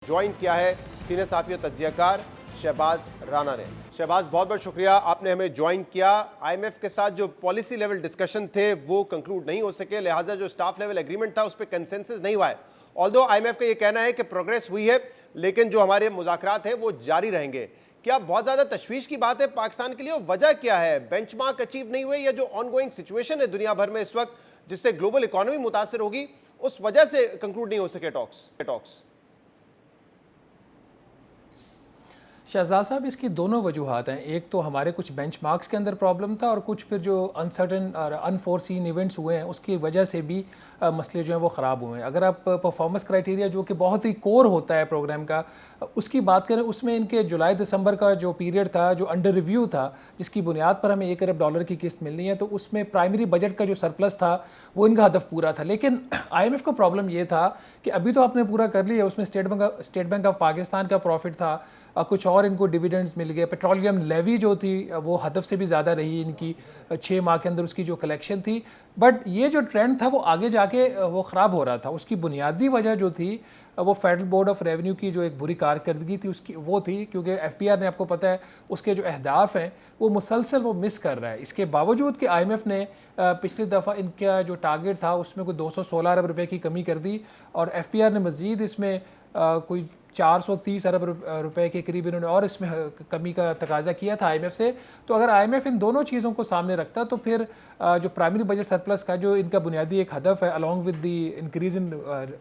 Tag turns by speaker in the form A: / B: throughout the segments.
A: Join किया है senior साफी और तज्जियाकार शहबाज राना ने। शहबाज, बहुत बहुत शुक्रिया, आपने हमें ज्वाइन किया। आईएमएफ के साथ जो पॉलिसी लेवल डिस्कशन थे वो कंक्लूड नहीं हो सके, लिहाजा जो स्टाफ लेवल एग्रीमेंट था उस पर कंसेंसस नहीं हुआ है। ऑल्दो आईएमएफ का ये कहना है कि प्रोग्रेस हुई है, लेकिन जो हमारे मुज़ाकरात हैं वो जारी रहेंगे। क्या बहुत ज़्यादा तशवीश की बात है पाकिस्तान के लिए? और वजह क्या है? बेंचमार्क अचीव नहीं हुए या जो ऑनगोइंग सिचुएशन है दुनिया भर में इस वक्त जिससे ग्लोबल इकोनॉमी मुतासर होगी, उस वजह से कंक्लूड नहीं हो सके टॉक्स?
B: शहजाद साहब, इसकी दोनों वजूहात हैं। एक तो हमारे कुछ बेंचमार्क्स के अंदर प्रॉब्लम था और कुछ फिर जो अनसर्टन और अनफोर्सीन इवेंट्स हुए हैं उसकी वजह से भी मसले जो हैं वो ख़राब हुए हैं। अगर आप परफॉर्मेंस क्राइटेरिया जो कि बहुत ही कोर होता है प्रोग्राम का, उसकी बात करें, उसमें इनके जुलाई दिसंबर का जो पीरियड था, जो अंडर रिव्यू था, जिसकी बुनियाद पर हमें $1 अरब की किस्त मिलनी है, तो उसमें प्राइमरी बजट का जो सरप्लस था वो इनका हदफ पूरा था। लेकिन IMF को प्रॉब्लम ये था कि अभी तो आपने पूरा कर लिया, उसमें स्टेट बैंक ऑफ पाकिस्तान का प्रॉफिट था, कुछ और इनको डिविडेंड्स मिल गए, पेट्रोलियम लेवी जो थी वो हदफ से भी ज़्यादा रही इनकी 6 माह के अंदर उसकी जो कलेक्शन थी। बट ये जो ट्रेंड था वो आगे जाके वो ख़राब हो रहा था। उसकी बुनियादी वजह जो थी वो फेडरल बोर्ड ऑफ रेवेन्यू की जो एक बुरी कारकर्दगी थी उसकी वो थी, क्योंकि FBR ने, आपको पता है, उसके जो अहदाफ हैं वो मुसलसल वो मिस कर रहा है। इसके बावजूद कि IMF ने पिछली दफ़ा इनका जो टारगेट था उसमें कोई 216 अरब रुपए की कमी कर दी और FBR ने मज़ीद इसमें कोई 430 अरब रुपए के करीब इन्होंने और इसमें कमी का तकाजा किया था IMF से। तो अगर IMF इन दोनों चीज़ों को सामने रखता तो फिर जो प्राइमरी बजट सरप्लस का जो इनका बुनियादी एक हदफ है, along with the increase in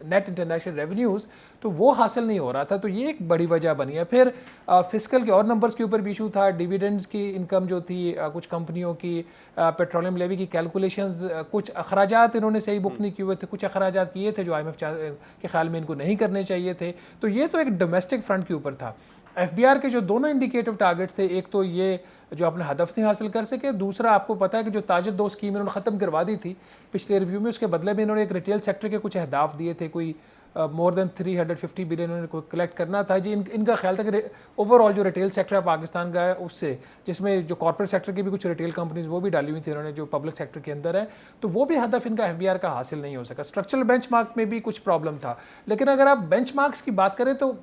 B: net international revenues, तो वो हासिल नहीं हो रहा था। तो ये एक बड़ी वजह बनी है। फिर फिस्कल के और नंबर्स के ऊपर भी इशू था। डिविडेंड्स की इनकम जो थी, कुछ कंपनियों की पेट्रोलियम लेवी की कैलकुलेशंस, कुछ अखराजात इन्होंने सही बुक नहीं किए हुए थे, कुछ अखराजात किए थे जो IMF के ख्याल में इनको नहीं करने चाहिए थे। तो ये तो एक डोमेस्टिक फ्रंट के ऊपर था। FBR के जो दोनों इंडिकेटिव टारगेट्स थे, एक तो ये जो अपने हदफ नहीं हासिल कर सके, दूसरा आपको पता है कि जो ताजर 2 स्कीम इन्होंने ख़त्म करवा दी थी पिछले रिव्यू में, उसके बदले में इन्होंने एक रिटेल सेक्टर के कुछ अहदाफ दिए थे, कोई मोर देन 350 बिलियन इन्होंने को कलेक्ट करना था जी। इनका ख्याल था कि ओवरऑल जो रिटेल सेक्टर है पाकिस्तान का है उससे, जिसमें जो कॉर्पोरेट सेक्टर की भी कुछ रिटेल कंपनीज वो भी डाली हुई थी इन्होंने जो पब्लिक सेक्टर के अंदर है, तो वो भी हदफ इनका FBR का हासिल नहीं हो सका। स्ट्रक्चरल बेंचमार्क में भी कुछ प्रॉब्लम था। लेकिन अगर आप बेंचमार्क्स की बात करें तो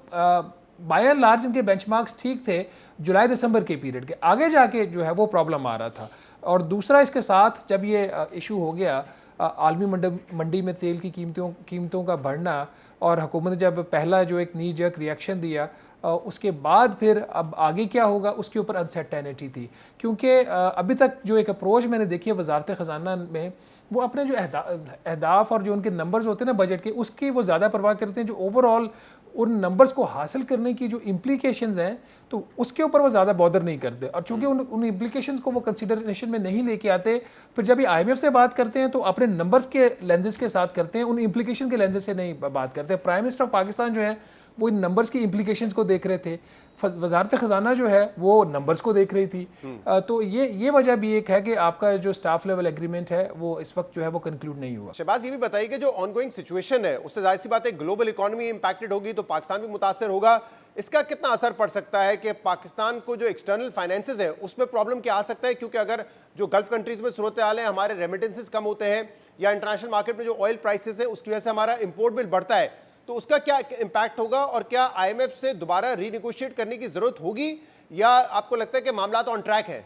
B: बाय एंड लार्ज इनके बेंचमार्क्स ठीक थे जुलाई दिसंबर के पीरियड के। आगे जाके जो है वो प्रॉब्लम आ रहा था। और दूसरा, इसके साथ जब ये इशू हो गया आलमी मंडी में तेल की कीमतों का बढ़ना, और हुकूमत ने जब पहला जो एक नी जर्क रिएक्शन दिया, उसके बाद फिर अब आगे क्या होगा उसके ऊपर अनसर्टेनिटी थी। क्योंकि अभी तक जो एक अप्रोच मैंने देखी है वजारत ख़जाना में, वो अपने जो अहदाफ और जो उनके नंबर्स होते हैं ना बजट के, उसकी वो ज़्यादा परवाह करते हैं। जो ओवरऑल उन नंबर्स को हासिल करने की जो इम्प्लीकेशंस हैं, तो उसके ऊपर वो ज़्यादा बॉदर नहीं करते। और चूंकि उन इम्प्लीकेशंस को वो कंसिडरेशन में नहीं लेके आते, फिर जब ये IMF से बात करते हैं तो अपने नंबर्स के लेंसेज के साथ करते हैं, उन इम्प्लीकेशन के लेंसेज से नहीं बात करते। प्राइम मिनिस्टर ऑफ पाकिस्तान जो है वो इन नंबर्स की इम्प्लीकेशंस को देख रहे थे, वजारत ख़जाना जो है वो नंबर्स को देख रही थी। तो ये वजह भी एक है कि आपका जो स्टाफ लेवल एग्रीमेंट है वो इस वक्त जो है वो कंक्लूड नहीं हुआ।
A: शहबाज, ये भी बताइए कि जो ऑनगोइंग सिचुएशन है उससे जाहिर सी बात है ग्लोबल इकोनॉमी इंपैक्टेड होगी तो पाकिस्तान भी मुतासर होगा। इसका कितना असर पड़ सकता है कि पाकिस्तान को जो एक्सटर्नल फाइनेंसेस है उसमें प्रॉब्लम क्या आ सकता है? क्योंकि अगर जो गल्फ कंट्रीज में सूरत हाल है, हमारे रेमिटेंसेस कम होते हैं या इंटरनेशनल मार्केट में जो ऑयल प्राइसेस है उसकी वजह से हमारा इंपोर्ट बिल बढ़ता है, तो उसका क्या इम्पैक्ट होगा? और क्या IMF से दोबारा रीनेगोशिएट करने की जरूरत होगी या आपको लगता है कि मामला तो ऑन ट्रैक है?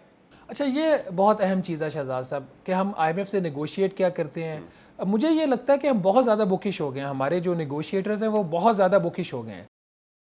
B: अच्छा, ये बहुत अहम चीज़ है शहजाद साहब कि हम IMF से नेगोशिएट क्या करते हैं। अब मुझे ये लगता है कि हम बहुत ज़्यादा बुकिश हो गए हैं, हमारे जो नेगोशिएटर्स हैं वो बहुत ज़्यादा बुकिश हो गए हैं।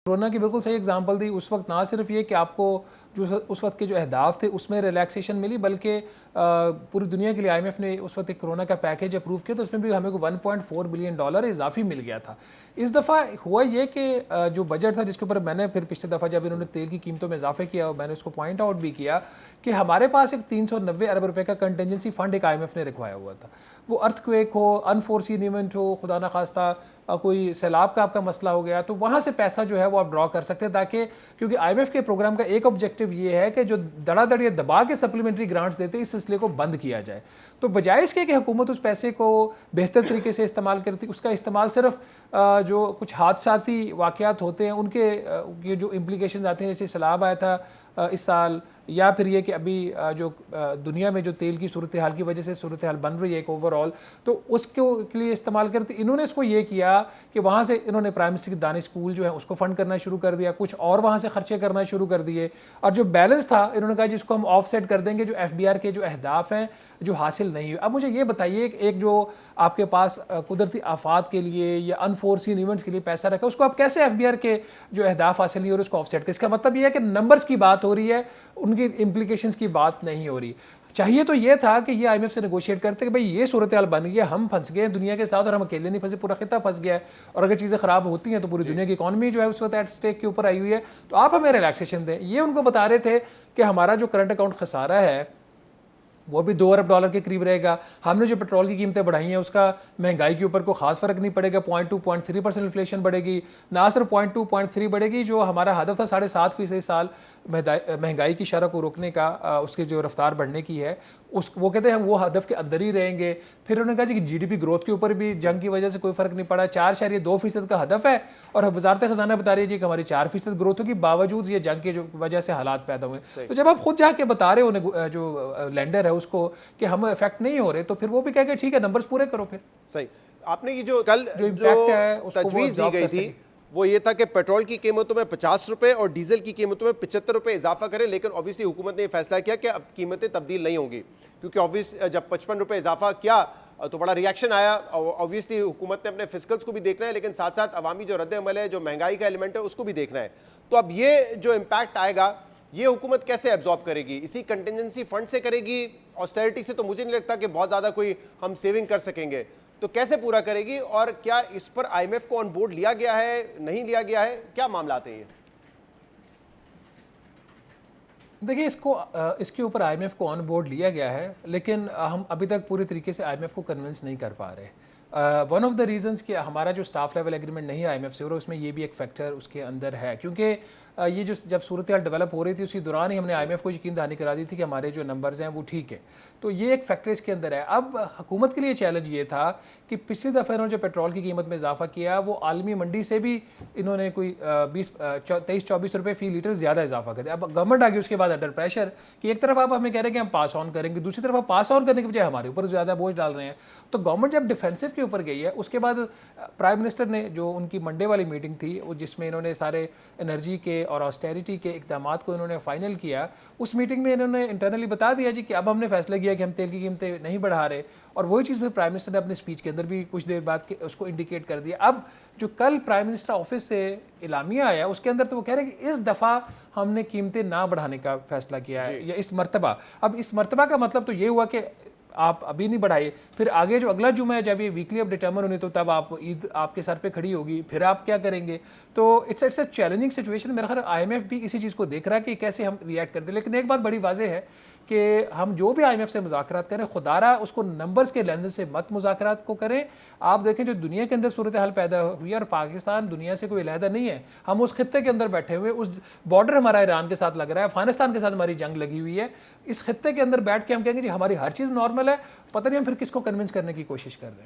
B: कोरोना की बिल्कुल सही एग्जांपल दी। उस वक्त ना सिर्फ ये कि आपको जो उस वक्त के जो अहदाफ थे उसमें रिलैक्सेशन मिली, बल्कि पूरी दुनिया के लिए IMF ने उस वक्त एक कोरोना का पैकेज अप्रूव किया, तो उसमें भी हमें को $1.4 बिलियन इजाफी मिल गया था। इस दफ़ा हुआ ये कि जो बजट था जिसके ऊपर मैंने फिर पिछले दफ़ा जब इन्होंने तेल की कीमतों में इजाफे किया, मैंने उसको पॉइंट आउट भी किया कि हमारे पास एक 390 अरब रुपए का कंटेंजेंसी फंड एक IMF ने रखवाया हुआ था। वो अर्थक्वेक हो, अनफोर्सीन इवेंट हो, खुदा ना खास्ता कोई सैलाब का आपका मसला हो गया, तो वहाँ से पैसा जो है वो आप ड्रॉ कर सकते हैं, ताकि, क्योंकि IMF के प्रोग्राम का एक ऑब्जेक्टिव ये है कि जो धड़ाधड़ दबा के सप्लीमेंट्री ग्रांट्स देते हैं इस सिलसिले को बंद किया जाए। तो बजाय इसके कि हुकूमत उस पैसे को बेहतर तरीके से इस्तेमाल करती, उसका इस्तेमाल सिर्फ जो कुछ हादसाती वाक़यात होते हैं उनके ये जो इम्प्लीकेशन आते हैं, जैसे सैलाब आया था इस साल, या फिर ये कि अभी जो दुनिया में जो तेल की सूरत हाल की वजह से सूरत हाल बन रही है एक ओवर اوور آل, تو اس کے لیے استعمال کرتے. انہوں نے اس کو یہ کیا کہ وہاں سے انہوں نے پرائم منسٹر کی دانش اسکول جو ہے اس کو فنڈ کرنا شروع کر دیا, کچھ اور وہاں سے خرچے کرنا شروع کر دیے, اور جو بیلنس تھا انہوں نے کہا جس کو ہم آف سیٹ کر دیں گے جو ایف بی آر کے جو اہداف ہیں جو حاصل نہیں ہوئے. اب مجھے یہ بتائیے کہ ایک جو آپ کے پاس قدرتی آفات کے لیے یا انفورسین ایونٹس کے لیے پیسہ رکھا, اس کو آپ کیسے ایف بی آر کے جو اہداف حاصل نہیں ہو رہے اس کو آف سیٹ کریں؟ اس کا مطلب یہ ہے کہ نمبرز کی بات ہو رہی ہے, ان کی امپلیکیشنز کی بات نہیں ہو رہی. چاہیے تو یہ تھا کہ یہ آئی ایم ایف سے نیگوشیٹ کرتے کہ بھئی یہ صورتحال بن گئی ہے, ہم پھنس گئے ہیں دنیا کے ساتھ, اور ہم اکیلے نہیں پھنسے, پورا خطہ پھنس گیا ہے, اور اگر چیزیں خراب ہوتی ہیں تو پوری دنیا کی اکانومی جو ہے اس وقت ایٹ اسٹیک کے اوپر آئی ہوئی ہے, تو آپ ہمیں ریلیکسیشن دیں. یہ ان کو بتا رہے تھے کہ ہمارا جو کرنٹ اکاؤنٹ خسارہ ہے وہ بھی $2 ارب کے قریب رہے گا. ہم نے جو پیٹرول کی قیمتیں بڑھائی ہیں اس کا مہنگائی کے اوپر کوئی خاص فرق نہیں پڑے گا, 0.2-0.3% انفلیشن بڑھے گی, نہ صرف 0.2-0.3 بڑھے گی, جو ہمارا ہدف تھا 7.5% اس سال مہنگائی کی شرح کو روکنے کا, اس کی جو رفتار بڑھنے کی ہے وہ کہتے ہیں ہم وہ ہدف کے اندر ہی رہیں گے. پھر انہوں نے کہا جی کہ جی ڈی پی گروتھ کے اوپر بھی جنگ کی وجہ سے کوئی فرق نہیں پڑا, 4.2% کا ہدف ہے, اور وزارت خزانہ بتا رہی ہے کہ ہماری 4% گروتھ ہوگی باوجود یہ جنگ کی وجہ سے حالات پیدا ہوئے. تو جب آپ خود جا کے بتا رہے ہو جو لینڈر ہے اس کو کہ ہم افیکٹ نہیں ہو رہے, تو پھر وہ بھی کہہ کہ ٹھیک ہے نمبرز پورے کرو. پھر
A: صحیح. آپ نے یہ جو کل
B: جو
A: تجویز دی گئی تھی وہ یہ تھا کہ پیٹرول کی قیمتوں میں $50 اور ڈیزل کی قیمتوں میں $75 اضافہ کریں, لیکن obviously حکومت نے یہ فیصلہ کیا کہ اب قیمتیں تبدیل نہیں ہوں گی, کیونکہ obviously جب $55 اضافہ کیا تو بڑا ریاکشن آیا. obviously حکومت نے اپنے فسکلز کو بھی دیکھنا ہے, لیکن ساتھ ساتھ عوامی جو رد عمل ہے, جو مہنگائی کا ایلیمنٹ ہے, اس کو بھی دیکھنا ہے. تو اب یہ جو امپیکٹ آئے گا یہ حکومت کیسے ایبزارب کرے گی؟ اسی کنٹینجنسی فنڈ سے کرے گی؟ آسٹیرٹی سے تو مجھے نہیں لگتا کہ بہت زیادہ کوئی ہم سیونگ کر سکیں گے, تو کیسے پورا کرے گی؟ اور کیا اس پر آئی ایم ایف کو آن بورڈ لیا گیا ہے, نہیں لیا گیا ہے, کیا معاملات ہیں یہ؟
B: دیکھیے اس کے اوپر آئی ایم ایف کو آن بورڈ لیا گیا ہے, لیکن ہم ابھی تک پوری طریقے سے آئی ایم ایف کو کنونس نہیں کر پا رہے. ون آف دا ریزنس کہ ہمارا جو اسٹاف لیول ایگریمنٹ نہیں آئی ایم ایف سے ہو رہا, اس میں یہ بھی ایک فیکٹر اس کے اندر ہے, کیونکہ یہ جو جب صورتحال ڈیولپ ہو رہی تھی اسی دوران ہی ہم نے آئی ایم ایف کو یقین دہانی کرا دی تھی کہ ہمارے جو نمبرز ہیں وہ ٹھیک ہے. تو یہ ایک فیکٹر اس کے اندر ہے. اب حکومت کے لیے چیلنج یہ تھا کہ پچھلی دفعہ انہوں نے جو پیٹرول کی قیمت میں اضافہ کیا وہ عالمی منڈی سے بھی انہوں نے کوئی 23-24 روپے فی لیٹر زیادہ اضافہ کر دیا. اب گورنمنٹ آ گئی اس کے بعد انڈر پریشر کہ ایک طرف آپ ہمیں کہہ رہے ہیں کہ ہم پاس آن کریں گے, دوسری طرف آپ پاس آن کرنے کے بجائے ہمارے اوپر زیادہ بوجھ ڈال رہے ہیں. تو گورنمنٹ جب ڈیفینسو کے اوپر گئی ہے, اس کے بعد پرائم منسٹر نے جو ان کی منڈے والی میٹنگ تھی جس میں انہوں نے سارے انرجی کے اور آسٹیریٹی کے اقدامات کو انہوں نے فائنل کیا, اس میٹنگ میں انہوں نے انٹرنلی بتا دیا جی کہ اب ہم نے فیصلہ کیا کہ ہم تیل کی قیمتیں نہیں بڑھا رہے, اور وہی چیز بھی پرائم منسٹر نے اپنے اسپیچ کے اندر بھی کچھ دیر بعد اس کو انڈیکیٹ کر دیا. اب جو کل پرائم منسٹر آفس سے اعلامیہ آیا اس کے اندر تو وہ کہہ رہے ہیں کہ اس دفعہ ہم نے قیمتیں نہ بڑھانے کا فیصلہ کیا ہے, یا اس مرتبہ. اب اس مرتبہ کا مطلب تو یہ ہوا کہ آپ ابھی نہیں بڑھائیے, پھر آگے جو اگلا جمعہ ہے جب یہ ویکلی اب ڈٹرمن ہونی تو تب آپ عید آپ کے سر پہ کھڑی ہوگی, پھر آپ کیا کریں گے؟ تو اٹس اے چیلنجنگ سچویشن. میرا خیال آئی ایم ایف بھی اسی چیز کو دیکھ رہا ہے کہ کیسے ہم ریئیکٹ کرتے ہیں. لیکن ایک بات بڑی واضح ہے کہ ہم جو بھی آئی ایم ایف سے مذاکرات کریں خدا رہا اس کو نمبرز کے لینس سے مت مذاکرات کو کریں. آپ دیکھیں جو دنیا کے اندر صورتحال پیدا ہوئی ہے, اور پاکستان دنیا سے کوئی علیحدہ نہیں ہے, ہم اس خطے کے اندر بیٹھے ہوئے, اس بارڈر ہمارا ایران کے ساتھ لگ رہا ہے, افغانستان کے ساتھ ہماری جنگ لگی ہوئی ہے, اس خطے کے اندر بیٹھ کے ہم کہیں گے جی ہماری ہر چیز نارمل ہے, پتہ نہیں ہم پھر کس کو کنونس کرنے کی کوشش کر رہے ہیں.